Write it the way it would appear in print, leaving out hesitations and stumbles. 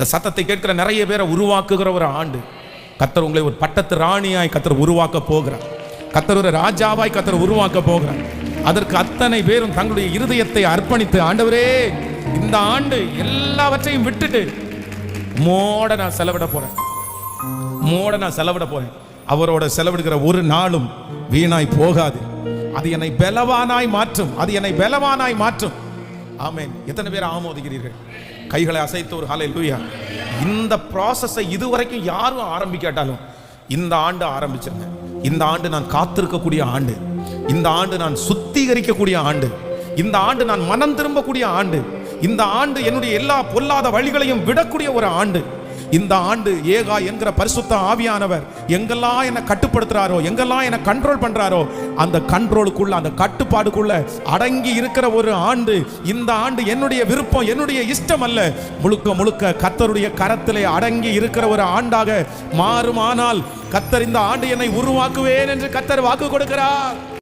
இந்த சத்தத்தை கேட்கிற நிறைய பேரை உருவாக்குகிற ஒரு ஆண்டு. கர்த்தர் உங்களை ஒரு பட்டத்து ராணியாய் கர்த்தர் உருவாக்க போகிறார். கர்த்தர் ஒரு ராஜாவாய் கர்த்தர் உருவாக்க போகிறார். அதற்கு அத்தனை பேரும் தங்களுடைய இருதயத்தை அர்ப்பணித்து, ஆண்டவரே இந்த ஆண்டு எல்லாவற்றையும் விட்டுட்டு மோட நான் செலவிட போறேன். அவரோட செலவிடுகிற ஒரு நாளும் வீணாய் போகாது. அது என்னை பலவானாய் மாற்றும். ஆமென். எத்தனை பேர் ஆமோதிக்கிறீர்கள்? கைகளை அசைத்து ஒரு ஹல்லேலூயா. இந்த ப்ராசஸை இதுவரைக்கும் யாரும் ஆரம்பிக்காட்டாலும் இந்த ஆண்டு ஆரம்பிச்சிருங்க. இந்த ஆண்டு நான் காத்திருக்கக்கூடிய ஆண்டு. இந்த ஆண்டு நான் சுத்திகரிக்கக்கூடிய ஆண்டு. இந்த ஆண்டு நான் மனம் திரும்பக்கூடிய ஆண்டு. இந்த ஆண்டு என்னுடைய எல்லா பொல்லாத வழிகளையும் விடக்கூடிய ஒரு ஆண்டு. இந்த ஆண்டு ஏகா என்கிற பரிசுத்த ஆவியானவர் எங்கெல்லாம் என்னை கட்டுப்படுத்துறாரோ, எங்கெல்லாம் என்னை கண்ட்ரோல் பண்றாரோ, அந்த கண்ட்ரோலுக்குள்ள, அந்த கட்டுப்பாடுக்குள்ள அடங்கி இருக்கிற ஒரு ஆண்டு. இந்த ஆண்டு என்னுடைய விருப்பம், என்னுடைய இஷ்டம் அல்ல, முழுக்க முழுக்க கர்த்தருடைய கரத்திலே அடங்கி இருக்கிற ஒரு ஆண்டாக மாறுமானால், கர்த்தர் இந்த ஆண்டு என்னை உருவாக்குவேன் என்று கர்த்தர் வாக்கு கொடுக்கிறார்.